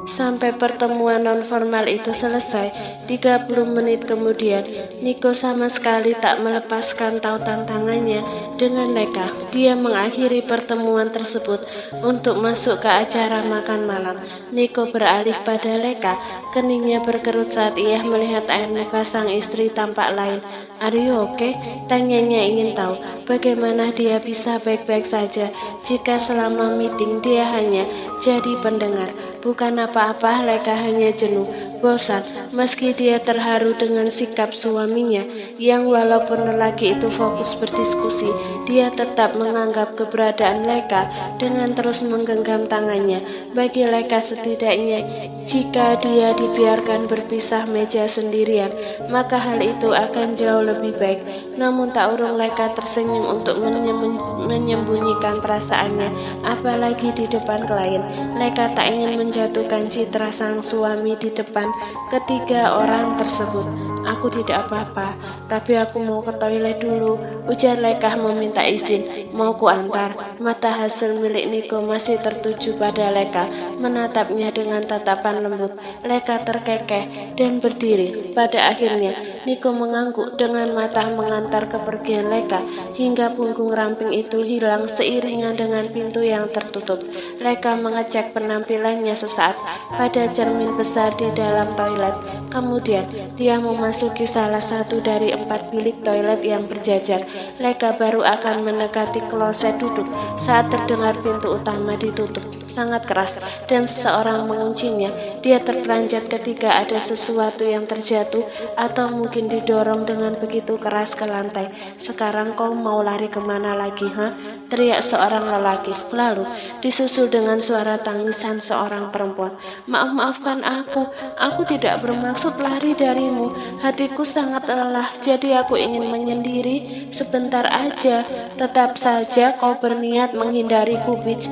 Sampai pertemuan nonformal itu selesai, 30 menit kemudian, Niko sama sekali tak melepaskan tautan tangannya dengan Leka. Dia mengakhiri pertemuan tersebut untuk masuk ke acara makan malam. Niko beralih pada Leka, keningnya berkerut saat ia melihat air muka sang istri tampak lain. "Are you okay?" Tanyanya ingin tahu bagaimana dia bisa baik-baik saja jika selama meeting dia hanya jadi pendengar. Bukan apa-apa, Leka hanya jenuh, bosan, meski dia terharu dengan sikap suaminya yang walaupun lelaki itu fokus berdiskusi, dia tetap menganggap keberadaan Leka dengan terus menggenggam tangannya. Bagi Leka setidaknya, jika dia dibiarkan berpisah meja sendirian, maka hal itu akan jauh lebih baik. Namun tak urung Leka tersenyum untuk menyembunyikan perasaannya, apalagi di depan klien. Leka tak ingin menjatuhkan citra sang suami di depan ketiga orang tersebut. "Aku tidak apa-apa, tapi aku mau ke toilet dulu," ujar Leka meminta izin. "Mau ku antar?" Mata hasil milik Niko masih tertuju pada Leka, menatapnya dengan tatapan lembut. Leka terkekeh dan berdiri. Pada akhirnya, Niko mengangguk dengan mata mengantar kepergian Leka hingga punggung ramping itu hilang seiringan dengan pintu yang tertutup. Leka mengecek penampilannya sesaat pada cermin besar di dalam toilet. Kemudian, dia memasuki salah satu dari 4 bilik toilet yang berjajar. Leka baru akan mendekati kloset duduk saat terdengar pintu utama ditutup sangat keras dan seseorang menguncinya. Dia terperanjat ketika ada sesuatu yang terjatuh atau mungkin didorong dengan begitu keras ke lantai. "Sekarang kau mau lari kemana lagi, ha?" teriak seorang lelaki. Lalu disusul dengan suara tangisan seorang perempuan. Maafkan aku tidak bermaksud lari darimu. Hatiku sangat lelah, jadi aku ingin menyendiri sebentar aja." "Tetap saja kau berniat menghindariku, bitch."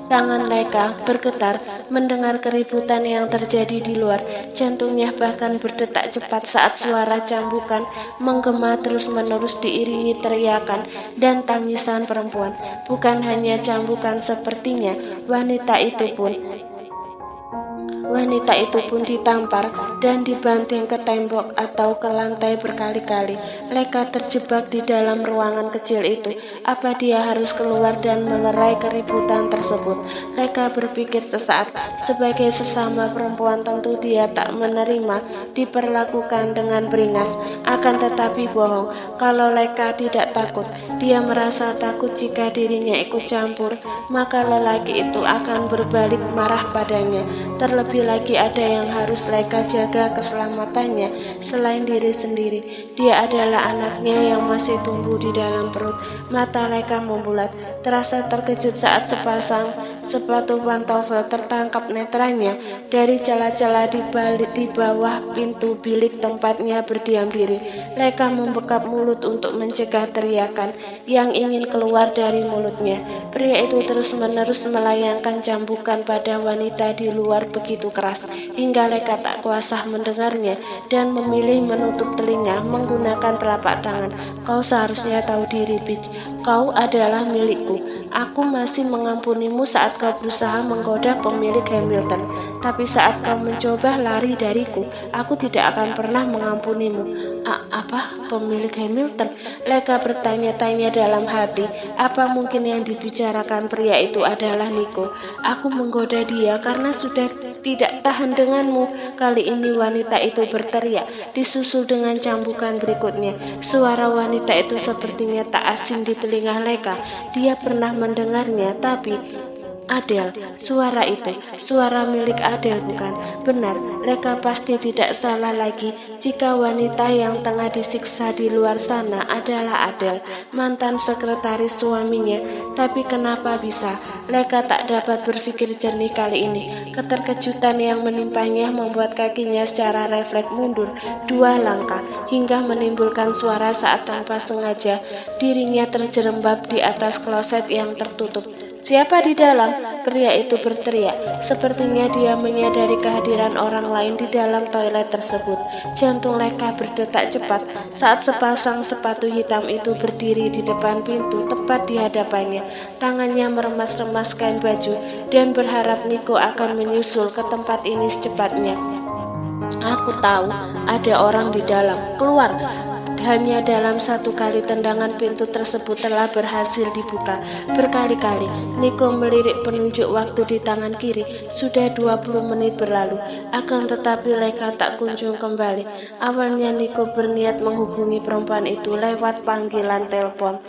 Tangan Leka bergetar mendengar keributan yang terjadi di luar. Jantungnya bahkan berdetak cepat saat suara cambukan menggema terus-menerus diiringi teriakan dan tangisan perempuan. Bukan hanya cambukan sepertinya, Wanita itu pun ditampar dan dibanting ke tembok atau ke lantai berkali-kali. Leka terjebak di dalam ruangan kecil itu. Apa dia harus keluar dan melerai keributan tersebut? Leka berpikir sesaat. Sebagai sesama perempuan tentu dia tak menerima diperlakukan dengan beringas. Akan tetapi bohong kalau Leka tidak takut. Dia merasa takut jika dirinya ikut campur, maka lelaki itu akan berbalik marah padanya. Terlebih lagi ada yang harus Leka jaga keselamatannya selain diri sendiri. Dia adalah anaknya yang masih tumbuh di dalam perut. Mata Leka membulat, terasa terkejut saat sepasang sepatu pantofel tertangkap netranya dari celah-celah di bawah pintu bilik tempatnya berdiam diri. Leka membekap mulut untuk mencegah teriakan yang ingin keluar dari mulutnya. Pria itu terus-menerus melayangkan cambukan pada wanita di luar begitu keras, hingga Leka tak kuasa mendengarnya dan memilih menutup telinga menggunakan telapak tangan. "Kau seharusnya tahu diri, bitch. Kau adalah milikku. Aku masih mengampunimu saat kau berusaha menggoda pemilik Hamilton. Tapi saat kau mencoba lari dariku, aku tidak akan pernah mengampunimu." Apa? Pemilik Hamilton? Leka bertanya-tanya dalam hati. Apa mungkin yang dibicarakan pria itu adalah Niko? "Aku menggoda dia karena sudah tidak tahan denganmu." Kali ini wanita itu berteriak, disusul dengan cambukan berikutnya. Suara wanita itu sepertinya tak asing di telinga Leka. Dia pernah mendengarnya, tapi Adele, suara itu, suara milik Adele bukan? Benar, Leka pasti tidak salah lagi jika wanita yang tengah disiksa di luar sana adalah Adele, mantan sekretaris suaminya. Tapi kenapa bisa? Leka tak dapat berpikir jernih kali ini. Keterkejutan yang menimpanya membuat kakinya secara refleks mundur 2 langkah, hingga menimbulkan suara saat tanpa sengaja dirinya terjerembab di atas kloset yang tertutup. "Siapa di dalam?" Pria itu berteriak. Sepertinya dia menyadari kehadiran orang lain di dalam toilet tersebut. Jantung Leka berdetak cepat saat sepasang sepatu hitam itu berdiri di depan pintu tepat di hadapannya. Tangannya meremas-remas kain baju dan berharap Niko akan menyusul ke tempat ini secepatnya. "Aku tahu ada orang di dalam. Keluar!" Hanya dalam satu kali tendangan pintu tersebut telah berhasil dibuka berkali-kali. Niko melirik penunjuk waktu di tangan kiri. Sudah 20 menit berlalu, akan tetapi Leka tak kunjung kembali. Awalnya Niko berniat menghubungi perempuan itu lewat panggilan telepon.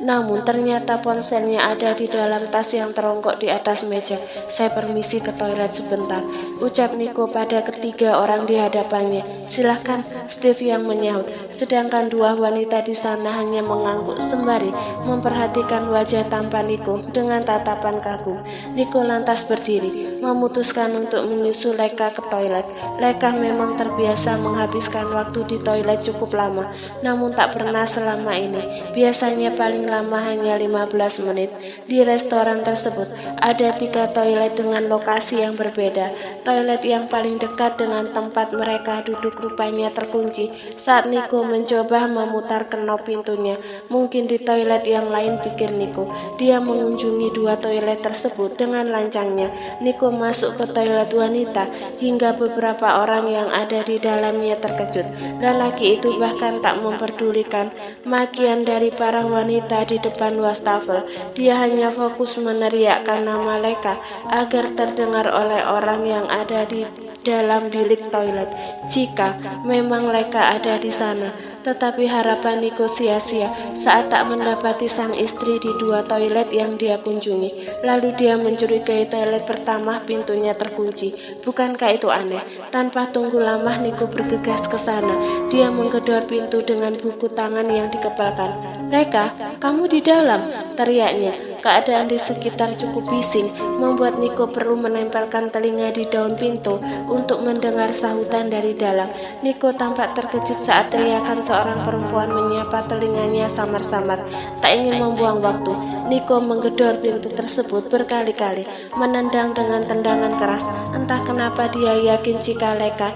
Namun ternyata ponselnya ada di dalam tas yang terongkok di atas meja. "Saya permisi ke toilet sebentar," ucap Niko pada ketiga orang di hadapannya. "Silahkan," Steve yang menyahut. Sedangkan dua wanita di sana hanya mengangguk sembari memperhatikan wajah tampan Niko dengan tatapan kagum. Niko lantas berdiri, memutuskan untuk menyusul Leka ke toilet. Leka memang terbiasa menghabiskan waktu di toilet cukup lama, namun tak pernah selama ini. Biasanya paling lama hanya 15 menit. Di restoran tersebut ada 3 toilet dengan lokasi yang berbeda. Toilet yang paling dekat dengan tempat mereka duduk rupanya terkunci saat Niko mencoba memutar knop pintunya. Mungkin di toilet yang lain, pikir Niko. Dia mengunjungi 2 toilet tersebut dengan lancangnya. Niko masuk ke toilet wanita hingga beberapa orang yang ada di dalamnya terkejut. Lelaki itu bahkan tak memperdulikan makian dari para wanita di depan wastafel. Dia hanya fokus meneriakkan nama Leka agar terdengar oleh orang yang ada di dalam bilik toilet. Jika memang Leka ada di sana, tetapi harapan Niko sia-sia saat tak mendapati sang istri di 2 toilet yang dia kunjungi. Lalu dia mencurigai toilet pertama pintunya terkunci. Bukankah itu aneh? Tanpa tunggu lama Niko bergegas ke sana. Dia menggedor pintu dengan buku tangan yang dikepalkan. "Leka, kamu di dalam!" teriaknya. Keadaan di sekitar cukup bising, membuat Niko perlu menempelkan telinga di daun pintu untuk mendengar sahutan dari dalam. Niko tampak terkejut saat teriakan seorang perempuan menyapa telinganya samar-samar. Tak ingin membuang waktu, Niko menggedor pintu tersebut berkali-kali, menendang dengan tendangan keras. Entah kenapa dia yakin jika Leka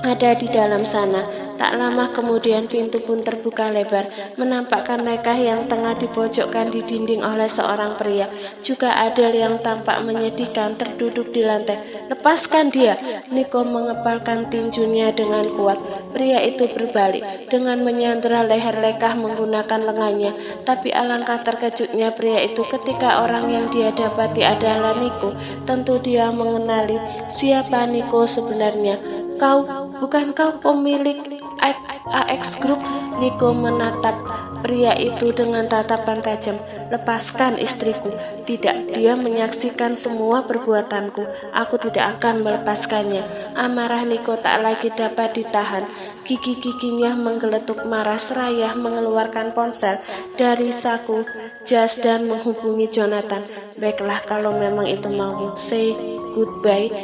ada di dalam sana. Tak lama kemudian pintu pun terbuka lebar, menampakkan Leka yang tengah dipojokkan di dinding oleh seorang pria. Juga Adele yang tampak menyedihkan terduduk di lantai. "Lepaskan dia!" Niko mengepalkan tinjunya dengan kuat. Pria itu berbalik dengan menyandera leher Leka menggunakan lengannya. Tapi alangkah terkejutnya pria itu ketika orang yang dia dapati adalah Niko. Tentu dia mengenali siapa Niko sebenarnya. Bukan kau pemilik AX Group?" Niko menatap pria itu dengan tatapan tajam. "Lepaskan istriku." "Tidak, dia menyaksikan semua perbuatanku. Aku tidak akan melepaskannya." Amarah Niko tak lagi dapat ditahan. Gigi-giginya menggeletuk marah seraya mengeluarkan ponsel dari saku jas dan menghubungi Jonathan. "Baiklah, kalau memang itu mau, say goodbye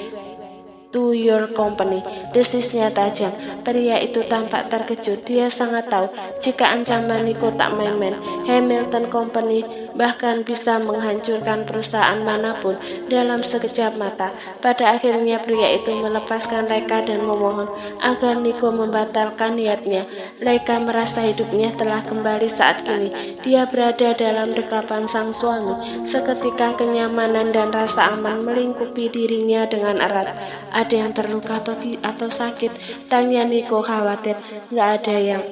to your company," desisnya tajam. Pria itu tampak terkejut. Dia sangat tahu jika ancaman Niko tak main-main. Hamilton Company bahkan bisa menghancurkan perusahaan manapun dalam sekejap mata. Pada akhirnya pria itu melepaskan Leka dan memohon agar Niko membatalkan niatnya. Leka merasa hidupnya telah kembali saat ini. Dia berada dalam dekapan sang suami. Seketika kenyamanan dan rasa aman melingkupi dirinya dengan erat. "Ada yang terluka atau sakit?" tanya Niko khawatir. "Nggak ada yang.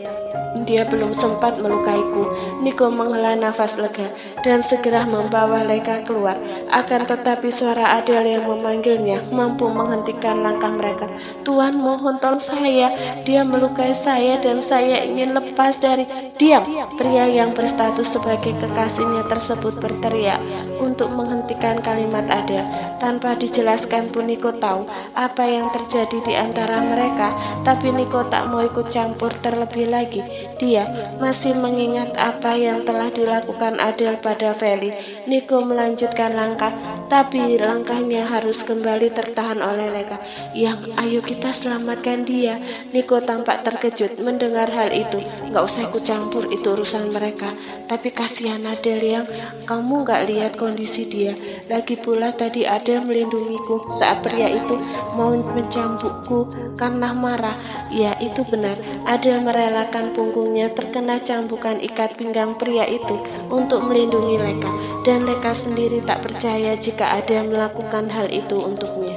Dia belum sempat melukaiku." Niko menghela nafas lega dan segera membawa Leka keluar. Akan tetapi suara Adele yang memanggilnya mampu menghentikan langkah mereka. "Tuan, mohon tolong saya. Dia melukai saya dan saya ingin lepas dari..." "Diam!" Pria yang berstatus sebagai kekasihnya tersebut berteriak untuk menghentikan kalimat Adele. Tanpa dijelaskan pun Niko tahu apa yang terjadi di antara mereka, tapi Niko tak mau ikut campur terlebih lagi. dia masih mengingat apa yang telah dilakukan Adele pada Feli. Nico melanjutkan langkah, tapi langkahnya harus kembali tertahan oleh Leka. Yang, ayo kita selamatkan dia. Nico tampak terkejut mendengar hal itu. Gak usah ikut campur, itu urusan mereka. Tapi kasihan Adele, yang kamu gak lihat kondisi dia. Lagi pula tadi Adele melindungiku saat pria itu mau mencambukku karena marah. Ya, itu benar. Adele merelakan punggungnya terkena cambukan ikat pinggang pria itu untuk melindungi Leka. Dan Leka sendiri tak percaya jika Adele melakukan hal itu untuknya.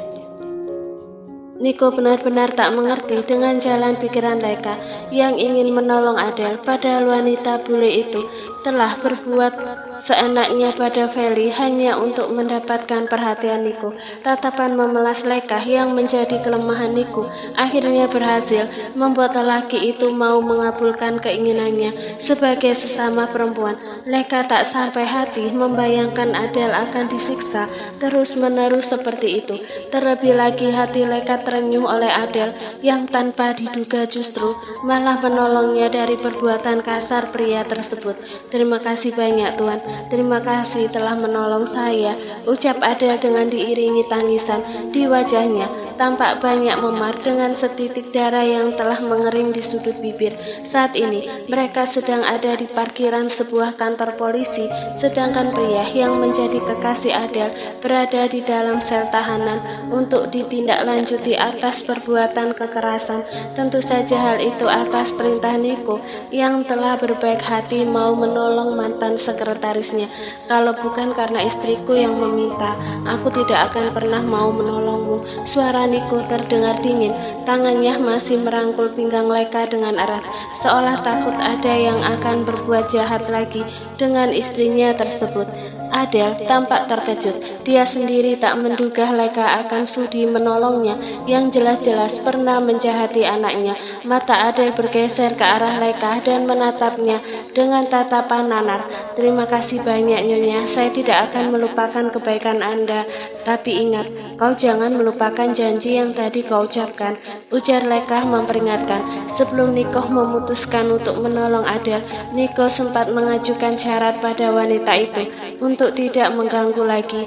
Nico benar-benar tak mengerti dengan jalan pikiran Leka yang ingin menolong Adele, padahal wanita bule itu telah berbuat seenaknya pada Feli hanya untuk mendapatkan perhatian Nico. Tatapan memelas Leka yang menjadi kelemahan Nico akhirnya berhasil membuat lelaki itu mau mengabulkan keinginannya sebagai sesama perempuan. Leka tak sampai hati membayangkan Adele akan disiksa terus-menerus seperti itu. Terlebih lagi hati Leka terenyuh oleh Adele yang tanpa diduga justru malah menolongnya dari perbuatan kasar pria tersebut. Terima kasih banyak Tuan, terima kasih telah menolong saya, ucap Adele dengan diiringi tangisan di wajahnya. Tampak banyak memar dengan setitik darah yang telah mengering di sudut bibir. Saat ini mereka sedang ada di parkiran sebuah kantor polisi, sedangkan pria yang menjadi kekasih Adele berada di dalam sel tahanan untuk ditindaklanjuti atas perbuatan kekerasan. Tentu saja hal itu atas perintah Nico yang telah berbaik hati mau menolong mantan sekretarisnya. Kalau bukan karena istriku yang meminta, aku tidak akan pernah mau menolongmu. Suara Nico terdengar dingin. Tangannya masih merangkul pinggang Leka dengan erat, seolah takut ada yang akan berbuat jahat lagi dengan istrinya tersebut. Adele tampak terkejut. Dia sendiri tak menduga Leka akan sudi menolongnya yang jelas-jelas pernah menjahati anaknya. Mata Adele bergeser ke arah Leka dan menatapnya dengan tatapan nanar. Terima kasih banyak Nyonya, saya tidak akan melupakan kebaikan Anda. Tapi ingat, kau jangan melupakan janji yang tadi kau ucapkan, ujar Leka memperingatkan. Sebelum Nico memutuskan untuk menolong Adele, Nico sempat mengajukan syarat pada wanita itu untuk tidak mengganggu lagi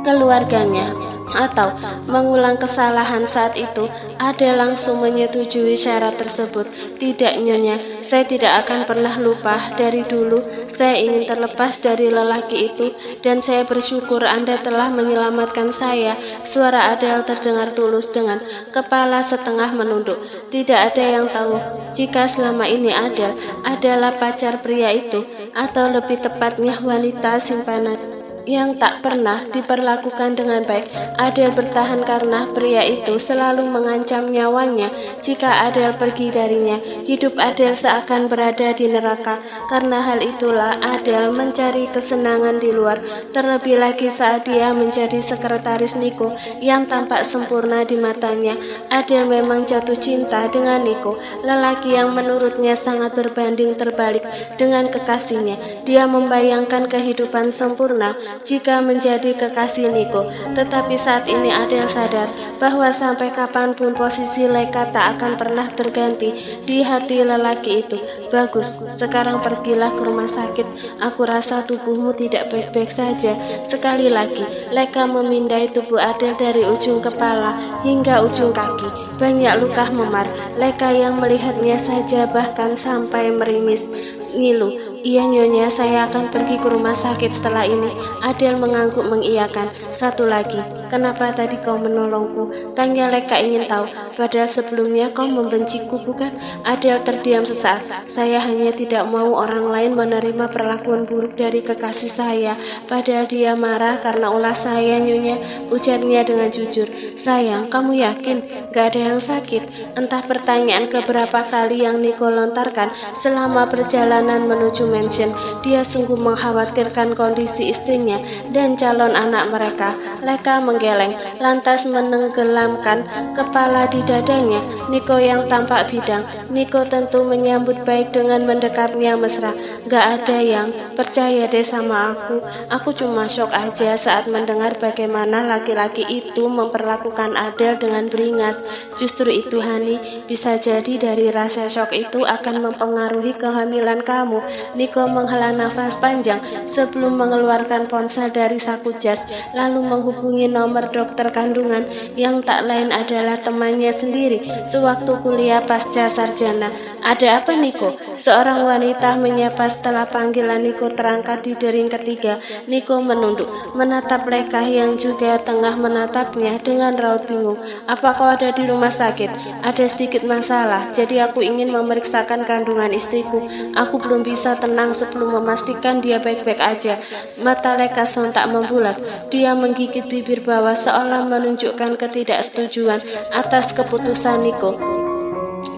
keluarganya atau mengulang kesalahan saat itu. Adele langsung menyetujui syarat tersebut. Tidak Nyonya, saya tidak akan pernah lupa. Dari dulu saya ingin terlepas dari lelaki itu dan saya bersyukur Anda telah menyelamatkan saya. Suara Adele terdengar tulus dengan kepala setengah menunduk. Tidak ada yang tahu jika selama ini Adele adalah pacar pria itu, atau lebih tepatnya wanita simpanan yang tak pernah diperlakukan dengan baik. Adele bertahan karena pria itu selalu mengancam nyawanya jika Adele pergi darinya. Hidup Adele seakan berada di neraka. Karena hal itulah Adele mencari kesenangan di luar, terlebih lagi saat dia menjadi sekretaris Nico yang tampak sempurna di matanya. Adele memang jatuh cinta dengan Nico, lelaki yang menurutnya sangat berbanding terbalik dengan kekasihnya. Dia membayangkan kehidupan sempurna jika menjadi kekasih Nico. Tetapi saat ini Adele sadar bahwa sampai kapanpun posisi Leka tak akan pernah terganti di hati lelaki itu. Bagus, sekarang pergilah ke rumah sakit. Aku rasa tubuhmu tidak baik-baik saja. Sekali lagi, Leka memindai tubuh Adele dari ujung kepala hingga ujung kaki. Banyak luka memar. Leka yang melihatnya saja bahkan sampai merimis ngilu. Iya Nyonya, saya akan pergi ke rumah sakit setelah ini. Adele mengangguk mengiyakan. Satu lagi, kenapa tadi kau menolongku? Tanya Leka ingin tahu. Padahal sebelumnya kau membenciku, bukan? Adele terdiam sesaat. Saya hanya tidak mau orang lain menerima perlakuan buruk dari kekasih saya. Padahal dia marah karena ulah saya Nyonya, ujarnya dengan jujur. Sayang, kamu yakin gak ada yang sakit? Entah pertanyaan keberapa kali yang Nico lontarkan selama perjalanan menuju mansion. Dia sungguh mengkhawatirkan kondisi istrinya dan calon anak mereka. Leka menggeleng, lantas menenggelamkan kepala di dadanya. Niko yang tampak bidang. Niko tentu menyambut baik dengan mendekapnya mesra. Gak ada yang percaya deh sama aku. Aku cuma shock aja saat mendengar bagaimana laki-laki itu memperlakukan Adele dengan beringas. Justru itu Hani, bisa jadi dari rasa shock itu akan mempengaruhi kehamilan kamu. Niko menghela nafas panjang sebelum mengeluarkan ponsel dari saku jas, lalu menghubungi nomor dokter kandungan yang tak lain adalah temannya sendiri sewaktu kuliah pasca sarjana. Ada apa Niko? Seorang wanita menyapa setelah panggilan Niko terangkat di dering ketiga. Niko menunduk, menatap Leka yang juga tengah menatapnya dengan raut bingung. Apa kau ada di rumah sakit? Ada sedikit masalah, jadi aku ingin memeriksakan kandungan istriku. Aku belum bisa tenang sebelum memastikan dia baik-baik aja. Mata Leka sontak membulat. Dia menggigit bibir bawah seolah menunjukkan ketidaksetujuan atas keputusan Niko.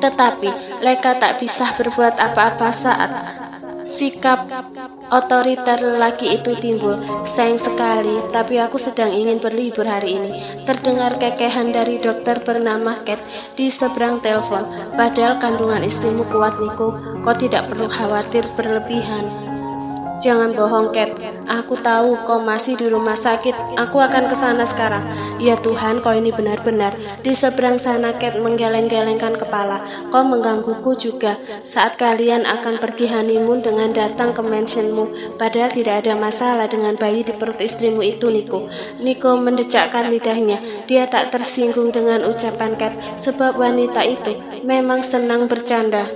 Tetapi Leka tak bisa berbuat apa-apa saat sikap otoriter lelaki itu timbul. Sayang sekali, tapi aku sedang ingin berlibur hari ini. Terdengar kekehan dari dokter bernama Kate di seberang telepon. Padahal kandungan istrimu kuat Niko, kau tidak perlu khawatir berlebihan. Jangan bohong Kate, aku tahu kau masih di rumah sakit. Aku akan ke sana sekarang. Ya Tuhan, kau ini benar-benar. Di seberang sana Kate menggeleng-gelengkan kepala. Kau menggangguku juga saat kalian akan pergi honeymoon dengan datang ke mansionmu. Padahal tidak ada masalah dengan bayi di perut istrimu itu Niko. Niko mendecakkan lidahnya. Dia tak tersinggung dengan ucapan Kate, sebab wanita itu memang senang bercanda.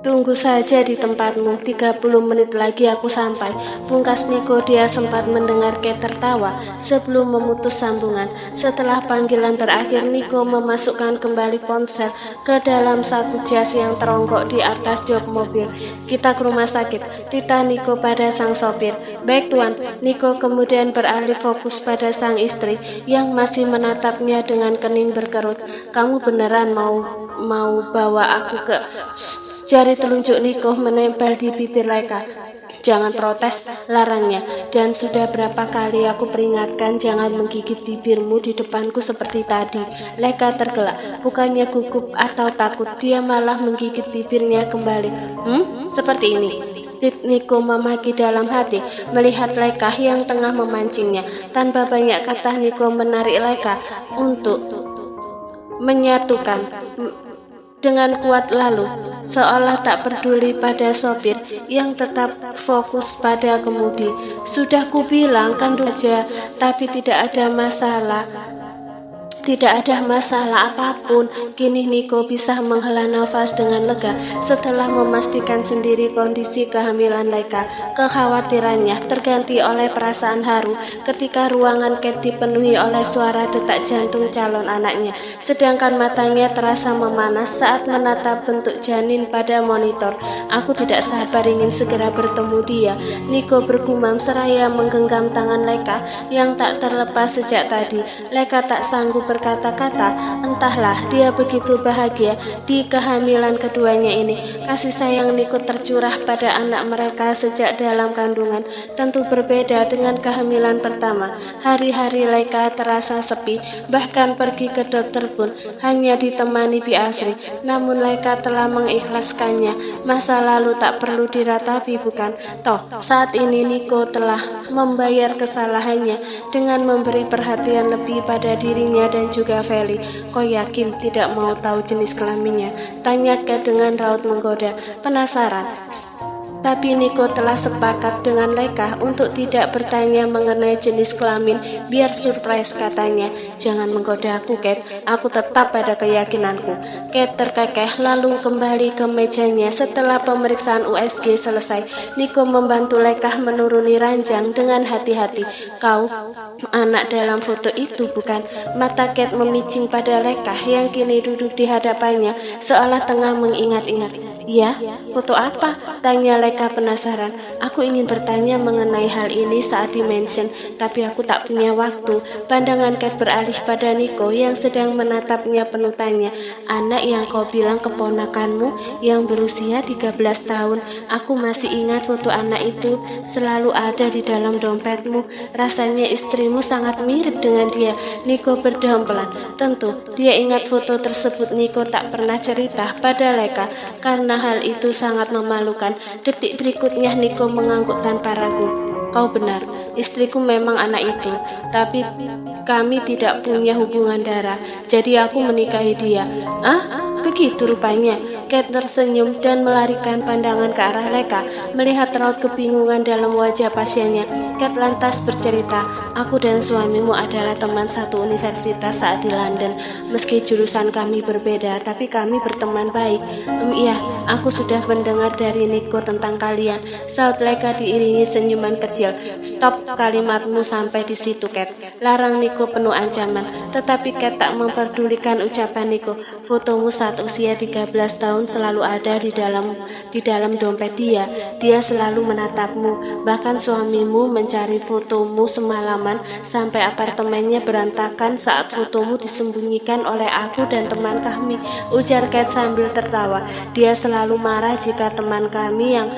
Tunggu saja di tempatmu, 30 menit lagi aku sampai. Pungkas Niko. Dia sempat mendengar Kate tertawa sebelum memutus sambungan. Setelah panggilan berakhir, Niko memasukkan kembali ponsel ke dalam saku jas yang teronggok di atas jok mobil. Kita ke rumah sakit, titah Niko pada sang sopir. Baik tuan. Niko kemudian beralih fokus pada sang istri yang masih menatapnya dengan kening berkerut. Kamu beneran mau bawa aku ke... Jari telunjuk Niko menempel di bibir Leka. Jangan protes, larangnya. Dan sudah berapa kali aku peringatkan jangan menggigit bibirmu di depanku seperti tadi. Leka tergelak, bukannya gugup atau takut, dia malah menggigit bibirnya kembali. Seperti ini. Niko memaki dalam hati melihat Leka yang tengah memancingnya. Tanpa banyak kata Niko menarik Leka untuk menyatukan dengan kuat, lalu seolah tak peduli pada sopir yang tetap fokus pada kemudi. Sudah kubilang kandung aja, tapi tidak ada masalah. Tidak ada masalah apapun. Kini Niko bisa menghela nafas dengan lega setelah memastikan sendiri kondisi kehamilan Leka. Kekhawatirannya terganti oleh perasaan haru ketika ruangan Kate dipenuhi oleh suara detak jantung calon anaknya. Sedangkan matanya terasa memanas saat menatap bentuk janin pada monitor. Aku tidak sabar ingin segera bertemu dia. Niko bergumam seraya menggenggam tangan Leka yang tak terlepas sejak tadi. Leka tak sanggup berkata-kata, entahlah dia begitu bahagia di kehamilan keduanya ini. Kasih sayang Niko tercurah pada anak mereka sejak dalam kandungan tentu berbeda dengan kehamilan pertama. Hari-hari Leka terasa sepi, bahkan pergi ke dokter pun hanya ditemani Bi Asri. Namun Leka telah mengikhlaskannya. Masa lalu tak perlu diratapi, bukan? Toh saat ini Niko telah membayar kesalahannya dengan memberi perhatian lebih pada dirinya dan juga Feli. Kau yakin tidak mau tahu jenis kelaminnya? Tanya Kate dengan raut menggoda. Penasaran? Tapi Niko telah sepakat dengan Leka untuk tidak bertanya mengenai jenis kelamin, biar surprise katanya. Jangan menggoda aku, Kate. Aku tetap pada keyakinanku. Kate terkekeh lalu kembali ke mejanya. Setelah pemeriksaan USG selesai, Niko membantu Leka menuruni ranjang dengan hati-hati. Kau anak dalam foto itu, bukan? Mata Kate memicing pada Leka yang kini duduk di hadapannya seolah tengah mengingat-ingat. Ya, foto apa? Tanya Leka Leka penasaran. Aku ingin bertanya mengenai hal ini saat dimention, tapi aku tak punya waktu. Pandangan Kate beralih pada Nico yang sedang menatapnya penuh tanya. Anak yang kau bilang keponakanmu yang berusia 13 tahun. Aku masih ingat foto anak itu selalu ada di dalam dompetmu. Rasanya istrimu sangat mirip dengan dia. Nico berdeham pelan. Tentu, dia ingat foto tersebut. Nico tak pernah cerita pada Leka karena hal itu sangat memalukan. Detik berikutnya Nico mengangguk tanpa ragu. Kau benar, istriku memang anak itu, tapi kami tidak punya hubungan darah, jadi aku menikahi dia. Ah, begitu rupanya. Kate tersenyum dan melarikan pandangan ke arah Leka, melihat raut kebingungan dalam wajah pasiennya. Kate lantas bercerita, aku dan suamimu adalah teman satu universitas saat di London. Meski jurusan kami berbeda, tapi kami berteman baik. Iya, aku sudah mendengar dari Nico tentang kalian, saut Leka diiringi senyuman kecil. Stop kalimatmu sampai di situ, Kate. Larang Nico penuh ancaman. Tetapi Kate tak memperdulikan ucapan Nico. Fotomu saat usia 13 tahun selalu ada di dalam dompet dia. Dia selalu menatapmu. Bahkan suamimu mencari fotomu semalaman sampai apartemennya berantakan saat fotomu disembunyikan oleh aku dan teman kami, ujar Kate sambil tertawa. Dia selalu marah jika teman kami yang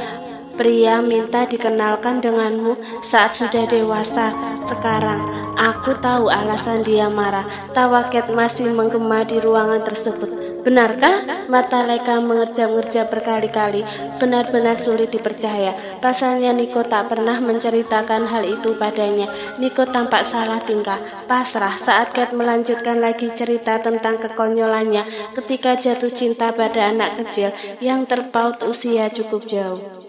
pria minta dikenalkan denganmu saat sudah dewasa. Sekarang aku tahu alasan dia marah. Tawa Kate masih menggema di ruangan tersebut. Benarkah? Mata Leka mengerjam-ngerjam berkali-kali. Benar-benar sulit dipercaya. Pasalnya Nico tak pernah menceritakan hal itu padanya. Nico tampak salah tingkah, pasrah saat Kate melanjutkan lagi cerita tentang kekonyolannya ketika jatuh cinta pada anak kecil yang terpaut usia cukup jauh.